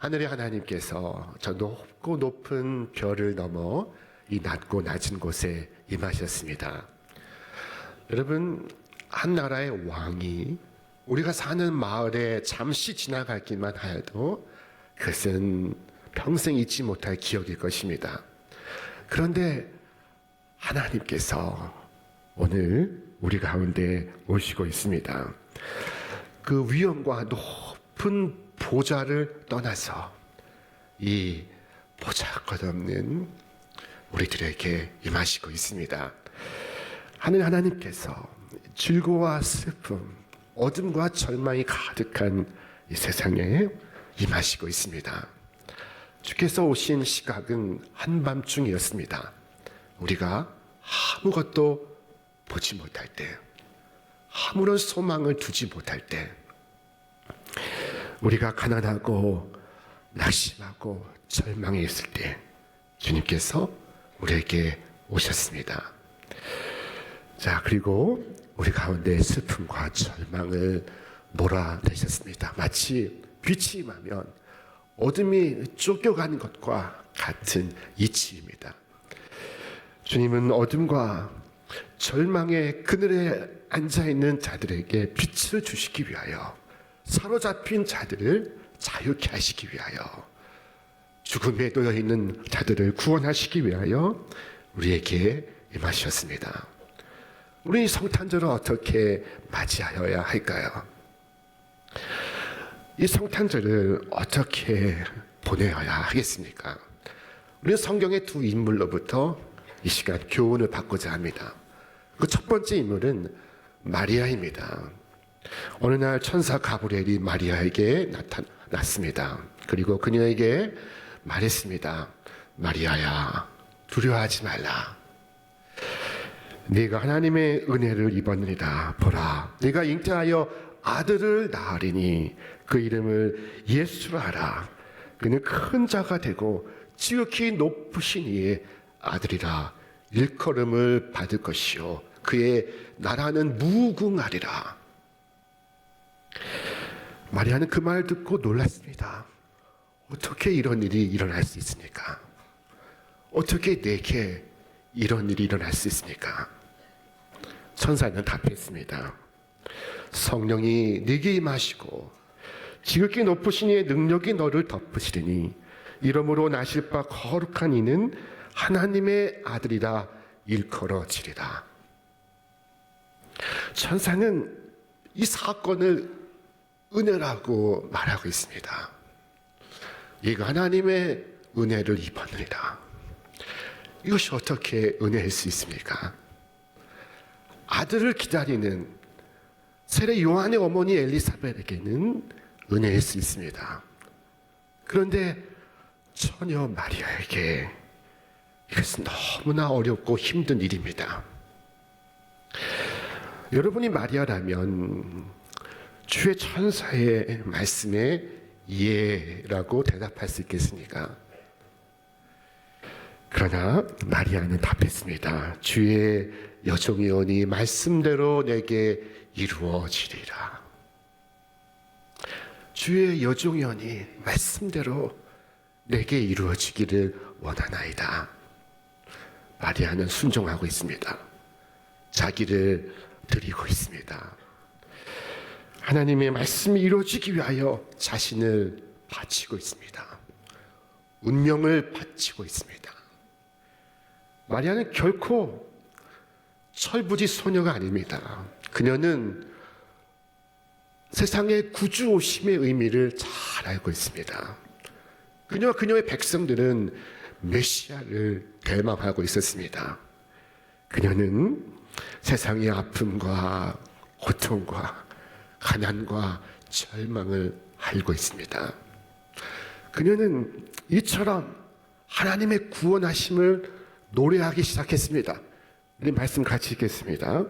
하늘의 하나님께서 저 높고 높은 별을 넘어 이 낮고 낮은 곳에 임하셨습니다. 여러분, 한 나라의 왕이 우리가 사는 마을에 잠시 지나가기만 하여도 그것은 평생 잊지 못할 기억일 것입니다. 그런데 하나님께서 오늘 우리 가운데 오시고 있습니다. 그 위엄과 높은 보좌를 떠나서 이 보잘것없는 우리들에게 임하시고 있습니다. 하늘 하나님께서 즐거움과 슬픔, 어둠과 절망이 가득한 이 세상에 임하시고 있습니다. 주께서 오신 시각은 한밤중이었습니다. 우리가 아무것도 보지 못할 때, 아무런 소망을 두지 못할 때, 우리가 가난하고 낙심하고 절망해 있을 때 주님께서 우리에게 오셨습니다. 자, 그리고 우리 가운데 슬픔과 절망을 몰아내셨습니다. 마치 빛이 임하면 어둠이 쫓겨가는 것과 같은 이치입니다. 주님은 어둠과 절망의 그늘에 앉아있는 자들에게 빛을 주시기 위하여, 사로잡힌 자들을 자유케 하시기 위하여, 죽음에 놓여 있는 자들을 구원하시기 위하여 우리에게 임하셨습니다. 우리 성탄절을 어떻게 맞이하여야 할까요? 이 성탄절을 어떻게 보내어야 하겠습니까? 우리는 성경의 두 인물로부터 이 시간 교훈을 받고자 합니다. 그 첫 번째 인물은 마리아입니다. 어느 날 천사 가브리엘이 마리아에게 나타났습니다. 그리고 그녀에게 말했습니다. 마리아야, 두려워하지 말라. 네가 하나님의 은혜를 입었느니라. 보라, 네가 잉태하여 아들을 낳으리니 그 이름을 예수라 하라. 그는 큰 자가 되고 지극히 높으신 이의 아들이라. 일컬음을 받을 것이요 그의 나라는 무궁하리라. 마리아는 그 말 듣고 놀랐습니다. 어떻게 이런 일이 일어날 수 있습니까? 어떻게 내게 이런 일이 일어날 수 있습니까? 천사는 답했습니다. 성령이 네게 임하시고 지극히 높으신 이의 능력이 너를 덮으시리니 이러므로 나실 바 거룩한 이는 하나님의 아들이라 일컬어지리라. 천사는 이 사건을 은혜라고 말하고 있습니다. 얘가 하나님의 은혜를 입었느니라. 이것이 어떻게 은혜일 수 있습니까? 아들을 기다리는 세례 요한의 어머니 엘리사벳에게는 은혜일 수 있습니다. 그런데 처녀 마리아에게 이것은 너무나 어렵고 힘든 일입니다. 여러분이 마리아라면 주의 천사의 말씀에 예라고 대답할 수 있겠습니까? 그러나 마리아는 답했습니다. 주의 여종이오니 말씀대로 내게 이루어지리라. 주의 여종이오니 말씀대로 내게 이루어지기를 원하나이다. 마리아는 순종하고 있습니다. 자기를 드리고 있습니다. 하나님의 말씀이 이루어지기 위하여 자신을 바치고 있습니다. 운명을 바치고 있습니다. 마리아는 결코 철부지 소녀가 아닙니다. 그녀는 세상의 구주 오심의 의미를 잘 알고 있습니다. 그녀와 그녀의 백성들은 메시아를 대망하고 있었습니다. 그녀는 세상의 아픔과 고통과 가난과 절망을 알고 있습니다. 그녀는 이처럼 하나님의 구원하심을 노래하기 시작했습니다. 우리 말씀 같이 읽겠습니다.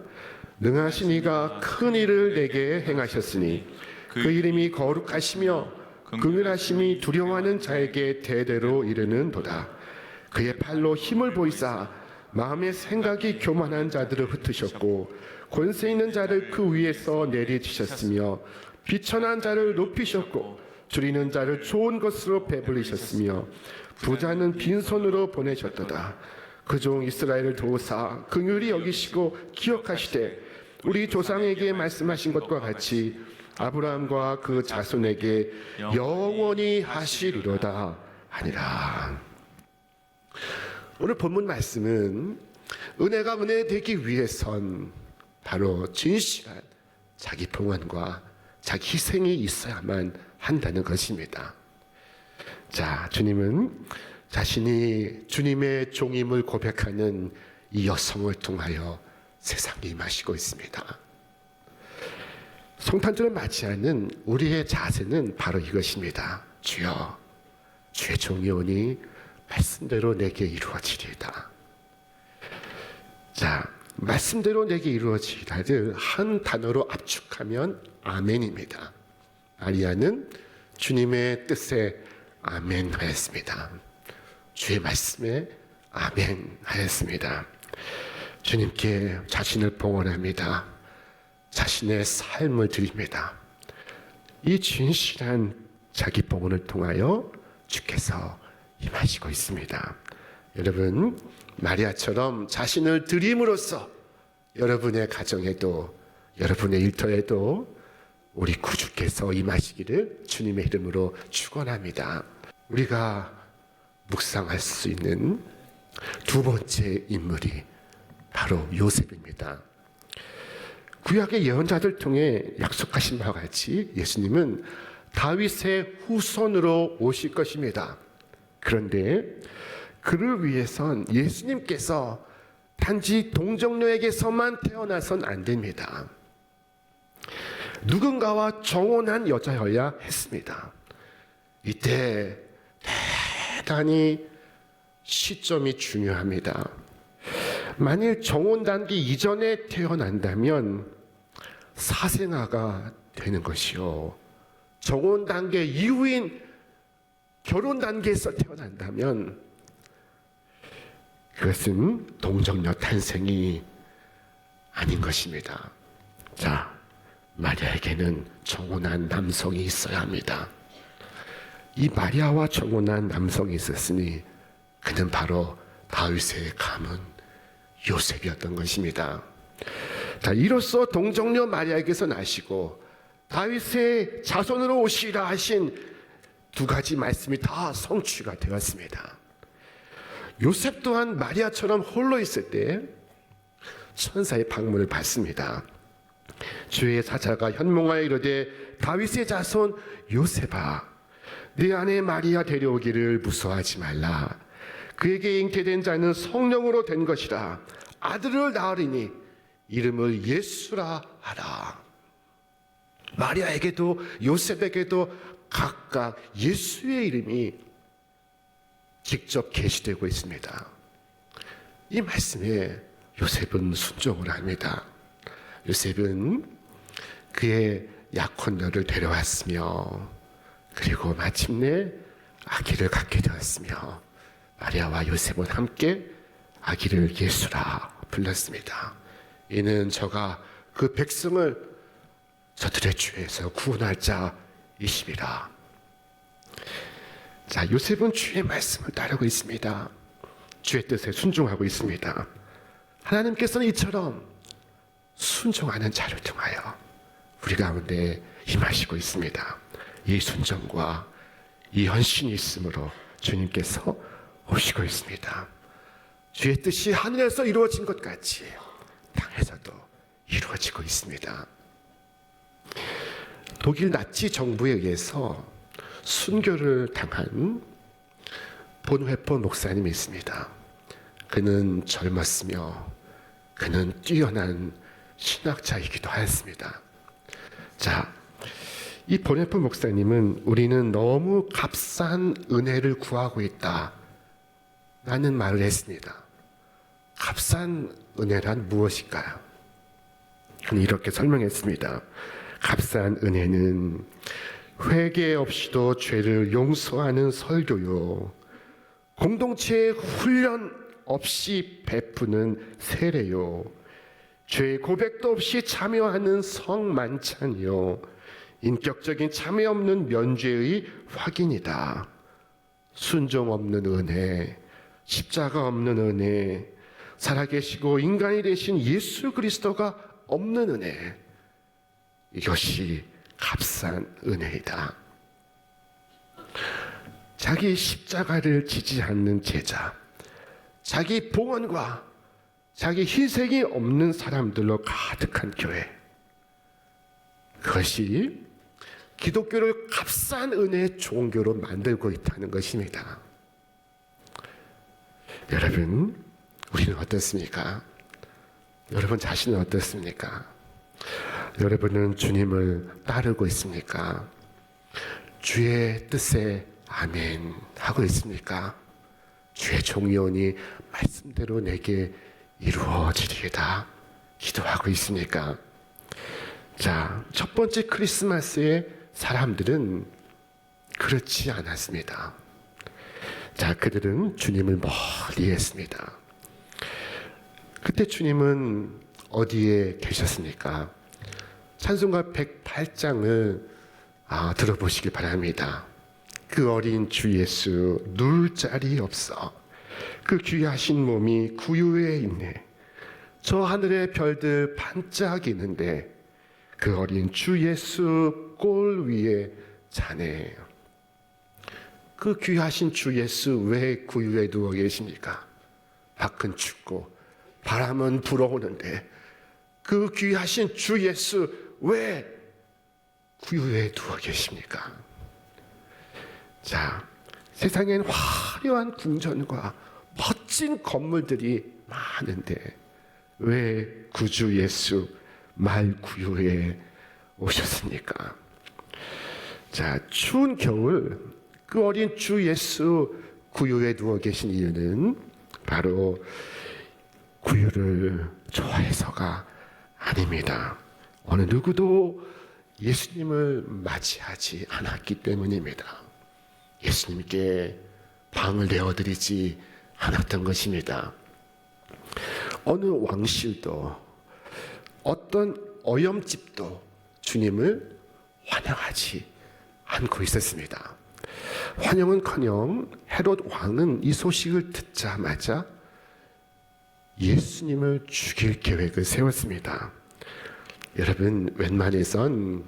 능하신 이가 큰 일을 내게 행하셨으니 그 이름이 거룩하시며 긍휼하심이 두려워하는 자에게 대대로 이르는도다. 그의 팔로 힘을 보이사 마음의 생각이 교만한 자들을 흩으셨고 권세 있는 자를 그 위에서 내리치셨으며 비천한 자를 높이셨고 줄이는 자를 좋은 것으로 배불리셨으며 부자는 빈손으로 보내셨도다. 그 종 이스라엘을 도우사 긍휼히 여기시고 기억하시되 우리 조상에게 말씀하신 것과 같이 아브라함과 그 자손에게 영원히 하시리로다 하니라. 오늘 본문 말씀은 은혜가 은혜 되기 위해선 바로 진실한 자기 봉헌과 자기 희생이 있어야만 한다는 것입니다. 자, 주님은 자신이 주님의 종임을 고백하는 이 여성을 통하여 세상에 임하시고 있습니다. 성탄절을 맞이하는 우리의 자세는 바로 이것입니다. 주여, 주의 종이 오니 말씀대로 내게 이루어지리이다. 자, 말씀대로 내게 이루어지리다를 한 단어로 압축하면 아멘입니다. 마리아는 주님의 뜻에 아멘 하였습니다. 주의 말씀에 아멘 하였습니다. 주님께 자신을 봉헌합니다. 자신의 삶을 드립니다. 이 진실한 자기 봉헌을 통하여 주께서 임하시고 있습니다. 여러분, 마리아처럼 자신을 드림으로써 여러분의 가정에도 여러분의 일터에도 우리 구주께서 임하시기를 주님의 이름으로 축원합니다. 우리가 묵상할 수 있는 두 번째 인물이 바로 요셉입니다. 구약의 예언자들 통해 약속하신 바와 같이 예수님은 다윗의 후손으로 오실 것입니다. 그런데 그를 위해선 예수님께서 단지 동정녀에게서만 태어나선 안 됩니다. 누군가와 정혼한 여자여야 했습니다. 이때 대단히 시점이 중요합니다. 만일 정혼 단계 이전에 태어난다면 사생아가 되는 것이요, 정혼 단계 이후인 결혼 단계에서 태어난다면 그것은 동정녀 탄생이 아닌 것입니다. 자, 마리아에게는 정혼한 남성이 있어야 합니다. 이 마리아와 정혼한 남성이 있었으니 그는 바로 다윗의 가문 요셉이었던 것입니다. 자, 이로써 동정녀 마리아에게서 나시고 다윗의 자손으로 오시리라 하신 두 가지 말씀이 다 성취가 되었습니다. 요셉 또한 마리아처럼 홀로 있을 때 천사의 방문을 받습니다. 주의 사자가 현몽하여 이르되 다윗의 자손 요셉아, 네 아내 마리아 데려오기를 무서워하지 말라. 그에게 잉태된 자는 성령으로 된 것이라. 아들을 낳으리니 이름을 예수라 하라. 마리아에게도 요셉에게도 각각 예수의 이름이 직접 계시되고 있습니다. 이 말씀에 요셉은 순종을 합니다. 요셉은 그의 약혼녀를 데려왔으며 그리고 마침내 아기를 갖게 되었으며 마리아와 요셉은 함께 아기를 예수라 불렀습니다. 이는 저가 그 백성을 저들의 죄에서 구원할 자이심이라. 자, 요셉은 주의 말씀을 따르고 있습니다. 주의 뜻에 순종하고 있습니다. 하나님께서는 이처럼 순종하는 자를 통하여 우리 가운데 임하시고 있습니다. 이 순종과 이 헌신이 있으므로 주님께서 오시고 있습니다. 주의 뜻이 하늘에서 이루어진 것 같이 땅에서도 이루어지고 있습니다. 독일 나치 정부에 의해서 순교를 당한 본회포 목사님이 있습니다. 그는 젊었으며 그는 뛰어난 신학자이기도 하였습니다. 자, 이 본회포 목사님은 우리는 너무 값싼 은혜를 구하고 있다 라는 말을 했습니다. 값싼 은혜란 무엇일까요? 그는 이렇게 설명했습니다. 값싼 은혜는 회개 없이도 죄를 용서하는 설교요, 공동체의 훈련 없이 베푸는 세례요, 죄 고백도 없이 참여하는 성만찬이요, 인격적인 참회 없는 면죄의 확인이다. 순종 없는 은혜, 십자가 없는 은혜, 살아계시고 인간이 되신 예수 그리스도가 없는 은혜, 이것이 값싼 은혜이다. 자기 십자가를 지지 않는 제자, 자기 봉헌과 자기 희생이 없는 사람들로 가득한 교회, 그것이 기독교를 값싼 은혜의 종교로 만들고 있다는 것입니다. 여러분, 우리는 어떻습니까? 여러분 자신은 어떻습니까? 여러분은 주님을 따르고 있습니까? 주의 뜻에 아멘 하고 있습니까? 주의 종이오니 말씀대로 내게 이루어지리이다 기도하고 있습니까? 자, 첫 번째 크리스마스에 사람들은 그렇지 않았습니다. 자, 그들은 주님을 멀리 했습니다. 그때 주님은 어디에 계셨습니까? 찬송가 108장을 들어보시기 바랍니다. 그 어린 주 예수 누울 자리 없어 그 귀하신 몸이 구유에 있네. 저 하늘의 별들 반짝이는데 그 어린 주 예수 꼴 위에 자네. 그 귀하신 주 예수 왜 구유에 누워 계십니까? 밖은 춥고 바람은 불어오는데 그 귀하신 주 예수 왜 구유에 누워 계십니까? 자, 세상엔 화려한 궁전과 멋진 건물들이 많은데 왜 구주 예수 말 구유에 오셨습니까? 자, 추운 겨울 그 어린 주 예수 구유에 누워 계신 이유는 바로 구유를 좋아해서가 아닙니다. 어느 누구도 예수님을 맞이하지 않았기 때문입니다. 예수님께 방을 내어드리지 않았던 것입니다. 어느 왕실도 어떤 어염집도 주님을 환영하지 않고 있었습니다. 환영은커녕 헤롯 왕은 이 소식을 듣자마자 예수님을 죽일 계획을 세웠습니다. 여러분, 웬만해선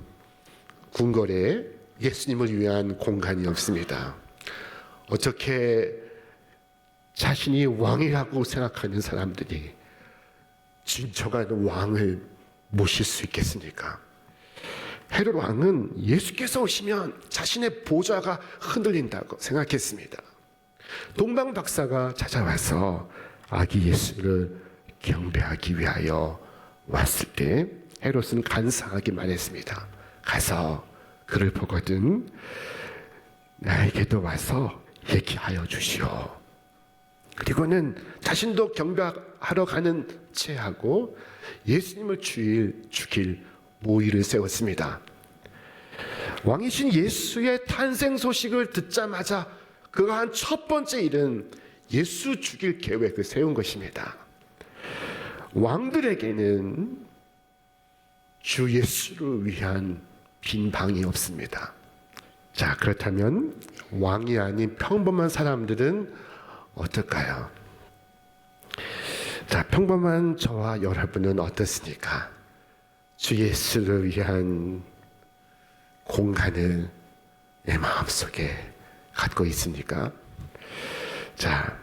궁궐에 예수님을 위한 공간이 없습니다. 어떻게 자신이 왕이라고 생각하는 사람들이 진정한 왕을 모실 수 있겠습니까? 헤롯 왕은 예수께서 오시면 자신의 보좌가 흔들린다고 생각했습니다. 동방 박사가 찾아와서 아기 예수를 경배하기 위하여 왔을 때 헤롯은 간사하게 말했습니다. 가서 그를 보거든 나에게도 와서 얘기하여 주시오. 그리고는 자신도 경배하러 가는 체하고 예수님을 죽일 모의를 세웠습니다. 왕이신 예수의 탄생 소식을 듣자마자 그가 한 첫 번째 일은 예수 죽일 계획을 세운 것입니다. 왕들에게는 주 예수를 위한 빈 방이 없습니다. 자, 그렇다면 왕이 아닌 평범한 사람들은 어떨까요? 자, 평범한 저와 여러분은 어떻습니까? 주 예수를 위한 공간을 내 마음속에 갖고 있습니까? 자,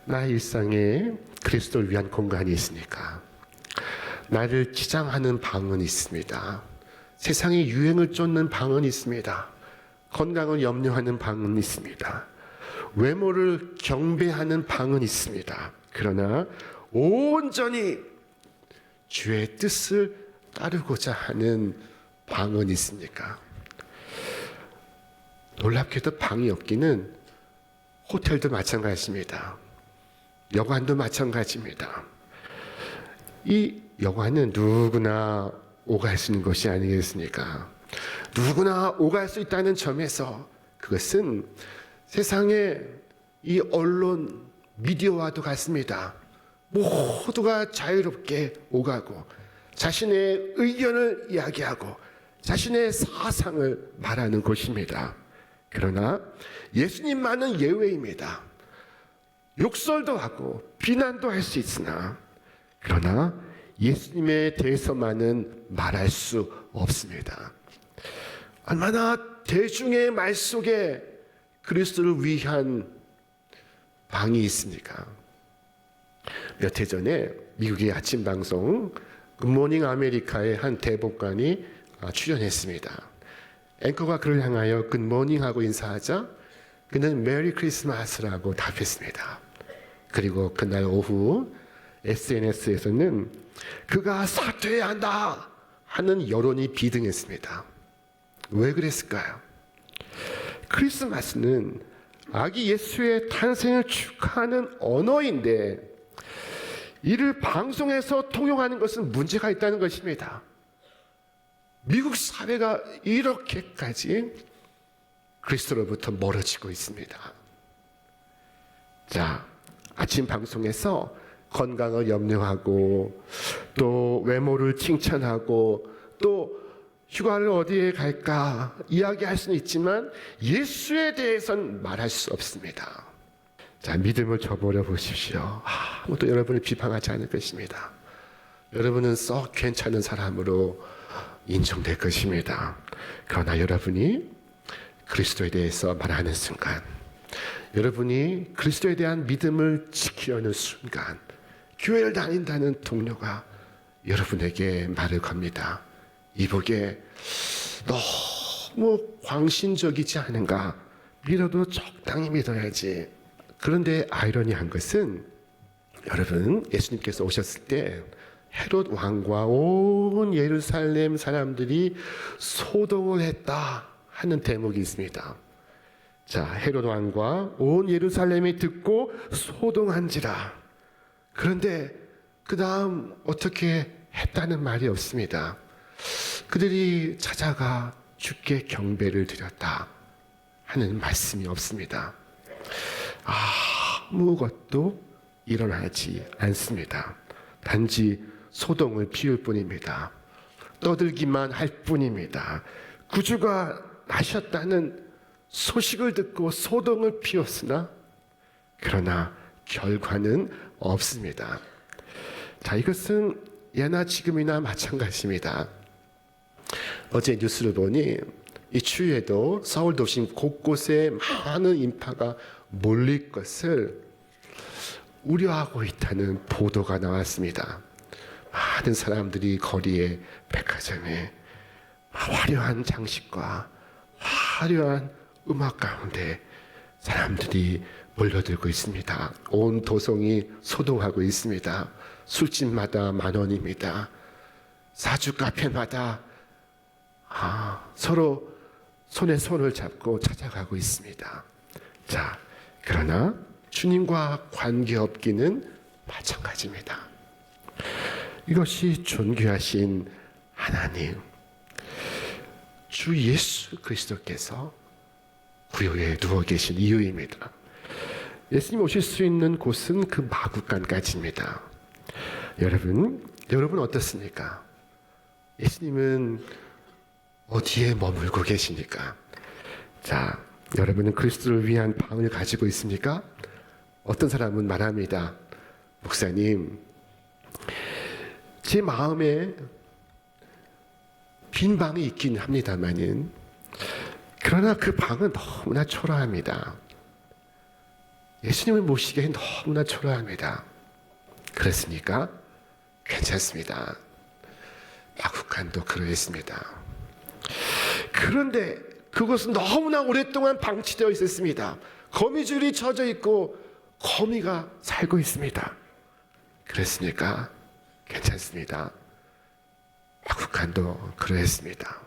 나의 일상에 그리스도를 위한 공간이 있습니까? 나를 치장하는 방은 있습니다. 세상의 유행을 쫓는 방은 있습니다. 건강을 염려하는 방은 있습니다. 외모를 경배하는 방은 있습니다. 그러나 온전히 주의 뜻을 따르고자 하는 방은 있습니까? 놀랍게도 방이 없기는 호텔도 마찬가지입니다. 여관도 마찬가지입니다. 이 여관은 누구나 오갈 수 있는 것이 아니겠습니까? 누구나 오갈 수 있다는 점에서 그것은 세상의 이 언론, 미디어와도 같습니다. 모두가 자유롭게 오가고 자신의 의견을 이야기하고 자신의 사상을 말하는 곳입니다. 그러나 예수님만은 예외입니다. 욕설도 하고 비난도 할 수 있으나 그러나 예수님에 대해서만은 말할 수 없습니다. 얼마나 대중의 말 속에 그리스도를 위한 방이 있습니까? 몇 해 전에 미국의 아침 방송 굿모닝 아메리카의 한 대법관이 출연했습니다. 앵커가 그를 향하여 굿모닝 하고 인사하자 그는 메리 크리스마스라고 답했습니다. 그리고 그날 오후 SNS에서는 그가 사퇴해야 한다 하는 여론이 비등했습니다. 왜 그랬을까요? 크리스마스는 아기 예수의 탄생을 축하하는 언어인데 이를 방송에서 통용하는 것은 문제가 있다는 것입니다. 미국 사회가 이렇게까지 그리스도로부터 멀어지고 있습니다. 자, 아침 방송에서 건강을 염려하고 또 외모를 칭찬하고 또 휴가를 어디에 갈까 이야기할 수는 있지만 예수에 대해서는 말할 수 없습니다. 자, 믿음을 저버려 보십시오. 아무도 여러분을 비판하지 않을 것입니다. 여러분은 썩 괜찮은 사람으로 인정될 것입니다. 그러나 여러분이 그리스도에 대해서 말하는 순간, 여러분이 그리스도에 대한 믿음을 지키려는 순간, 교회를 다닌다는 동료가 여러분에게 말을 겁니다. 이복에 너무 광신적이지 않은가? 믿어도 적당히 믿어야지. 그런데 아이러니한 것은 여러분 예수님께서 오셨을 때 헤롯 왕과 온 예루살렘 사람들이 소동을 했다 하는 대목이 있습니다. 자, 헤롯 왕과 온 예루살렘이 듣고 소동한지라. 그런데 그 다음 어떻게 했다는 말이 없습니다. 그들이 찾아가 주께 경배를 드렸다 하는 말씀이 없습니다. 아무것도 일어나지 않습니다. 단지 소동을 피울 뿐입니다. 떠들기만 할 뿐입니다. 구주가 나셨다는 소식을 듣고 소동을 피웠으나 그러나 결과는 없습니다. 자, 이것은 예나 지금이나 마찬가지입니다. 어제 뉴스를 보니 이 추위에도 서울 도심 곳곳에 많은 인파가 몰릴 것을 우려하고 있다는 보도가 나왔습니다. 많은 사람들이 거리에 백화점에 화려한 장식과 화려한 음악 가운데 사람들이 몰려들고 있습니다. 온 도성이 소동하고 있습니다. 술집마다 10,000원입니다. 사주 카페마다 서로 손에 손을 잡고 찾아가고 있습니다. 자, 그러나 주님과 관계없기는 마찬가지입니다. 이것이 존귀하신 하나님, 주 예수 그리스도께서 구유에 누워 계신 이유입니다. 예수님 오실 수 있는 곳은 그 마구간까지입니다. 여러분 어떻습니까? 예수님은 어디에 머물고 계십니까? 자, 여러분은 그리스도를 위한 방을 가지고 있습니까? 어떤 사람은 말합니다. 목사님, 제 마음에 빈 방이 있긴 합니다만은 그러나 그 방은 너무나 초라합니다. 예수님을 모시기에 너무나 초라합니다. 그렇습니까? 괜찮습니다. 마구간도 그러했습니다. 그런데 그것은 너무나 오랫동안 방치되어 있었습니다. 거미줄이 쳐져 있고 거미가 살고 있습니다. 그렇습니까? 괜찮습니다. 마구간도 그러했습니다.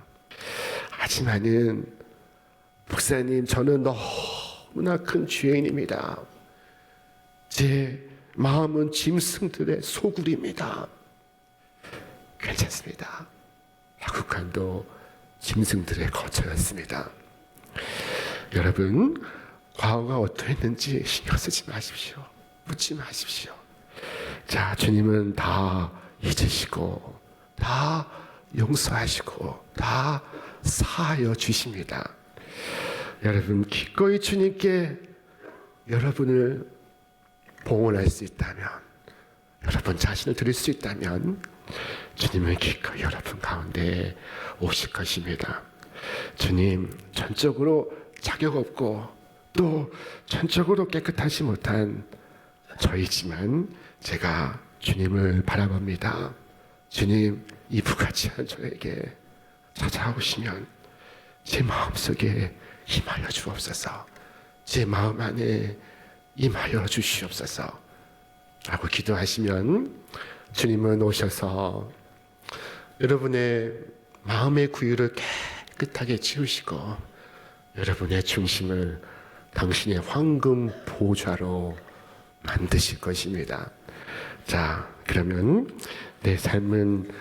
하지만은 목사님, 저는 너무나 큰 죄인입니다. 제 마음은 짐승들의 소굴입니다. 괜찮습니다. 마구간도 짐승들의 거처였습니다. 여러분, 과거가 어떠했는지 신경 쓰지 마십시오. 묻지 마십시오. 자, 주님은 다 잊으시고 다 용서하시고 다 사하여 주십니다. 여러분 기꺼이 주님께 여러분을 봉헌할 수 있다면, 여러분 자신을 드릴 수 있다면 주님은 기꺼이 여러분 가운데 오실 것입니다. 주님, 전적으로 자격 없고 또 전적으로 깨끗하지 못한 저이지만 제가 주님을 바라봅니다. 주님, 이부같이 한 저에게 찾아오시면 제 마음속에 임하여 주옵소서, 제 마음 안에 임하여 주시옵소서 라고 기도하시면 주님은 오셔서 여러분의 마음의 구유를 깨끗하게 지우시고 여러분의 중심을 당신의 황금 보좌로 만드실 것입니다. 자, 그러면 내 삶은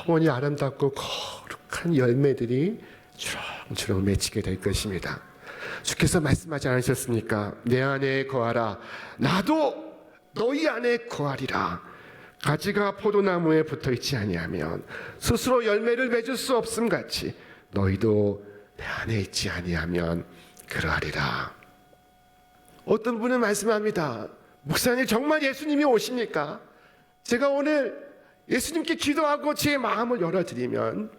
영원히 아름답고 거룩한 열매들이 주렁주렁 맺히게 될 것입니다. 주께서 말씀하지 않으셨습니까? 내 안에 거하라, 나도 너희 안에 거하리라. 가지가 포도나무에 붙어있지 아니하면 스스로 열매를 맺을 수 없음 같이 너희도 내 안에 있지 아니하면 그러하리라. 어떤 분은 말씀합니다. 목사님, 정말 예수님이 오십니까? 제가 오늘 예수님께 기도하고 제 마음을 열어드리면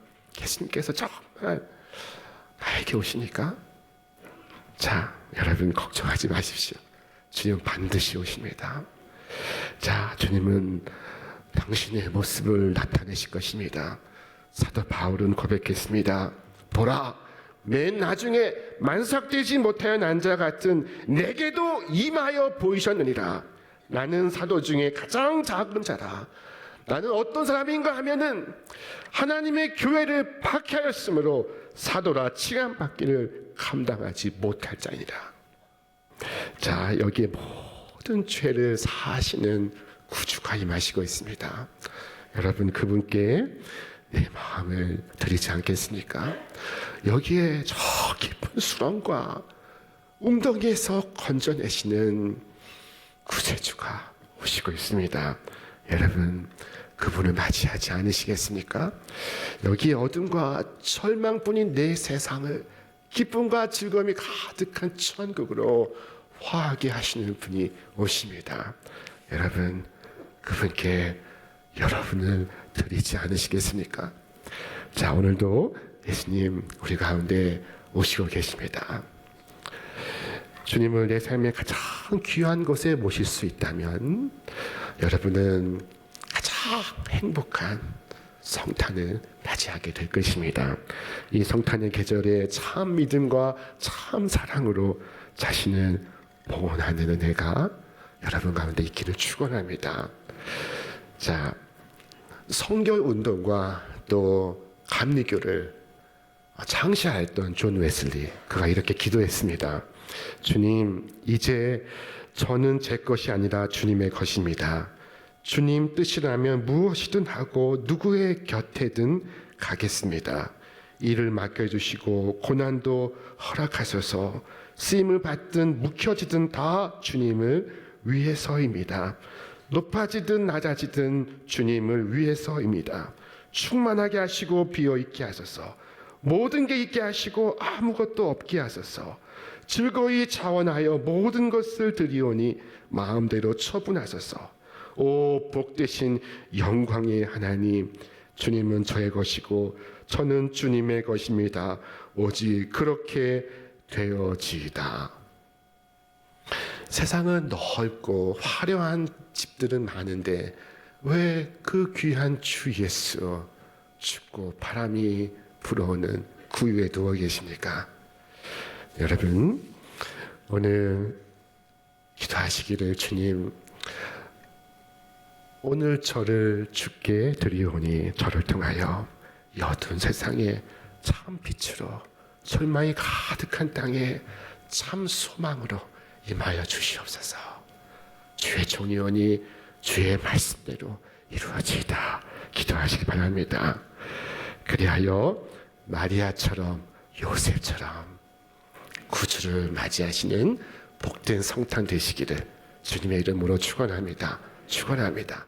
예수님께서 정말 나에게 오시니까? 자, 여러분 걱정하지 마십시오. 주님 반드시 오십니다. 자, 주님은 당신의 모습을 나타내실 것입니다. 사도 바울은 고백했습니다. 보라, 맨 나중에 만삭되지 못하여 난 자 같은 내게도 임하여 보이셨느니라. 나는 사도 중에 가장 작은 자라. 나는 어떤 사람인가 하면은 하나님의 교회를 박해하였으므로 사도라 칭함받기를 감당하지 못할 자니라. 자, 여기에 모든 죄를 사하시는 구주가 임하시고 있습니다. 여러분 그분께 내 마음을 드리지 않겠습니까? 여기에 저 깊은 수렁과 웅덩이에서 건져내시는 구세주가 오시고 있습니다. 여러분 그분을 맞이하지 않으시겠습니까? 여기에 어둠과 절망뿐인 내 세상을 기쁨과 즐거움이 가득한 천국으로 화하게 하시는 분이 오십니다. 여러분 그분께 여러분을 드리지 않으시겠습니까? 자, 오늘도 예수님 우리 가운데 오시고 계십니다. 주님을 내 삶의 가장 귀한 곳에 모실 수 있다면 여러분은 가장 행복한 성탄을 맞이하게 될 것입니다. 이 성탄의 계절에 참 믿음과 참 사랑으로 자신을 봉헌하는 은혜가 여러분 가운데 있기를 축원합니다. 자, 성결 운동과 또 감리교를 창시했던 존 웨슬리, 그가 이렇게 기도했습니다. 주님, 이제 저는 제 것이 아니라 주님의 것입니다. 주님 뜻이라면 무엇이든 하고 누구의 곁에든 가겠습니다. 일을 맡겨주시고 고난도 허락하셔서 쓰임을 받든 묵혀지든 다 주님을 위해서입니다. 높아지든 낮아지든 주님을 위해서입니다. 충만하게 하시고 비어있게 하소서. 모든 게 있게 하시고 아무것도 없게 하소서. 즐거이 자원하여 모든 것을 드리오니 마음대로 처분하소서. 오 복되신 영광의 하나님, 주님은 저의 것이고 저는 주님의 것입니다. 오직 그렇게 되어지이다. 세상은 넓고 화려한 집들은 많은데 왜 그 귀한 주 예수 춥고 바람이 불어오는 구유에 누워 계십니까? 여러분 오늘 기도하시기를, 주님 오늘 저를 주께 드리오니 저를 통하여 이 어두운 세상에 참 빛으로, 절망이 가득한 땅에 참 소망으로 임하여 주시옵소서. 주의 종이오니 주의 말씀대로 이루어지이다 기도하시기 바랍니다. 그리하여 마리아처럼 요셉처럼 구주를 맞이하시는 복된 성탄 되시기를 주님의 이름으로 축원합니다. 축원합니다.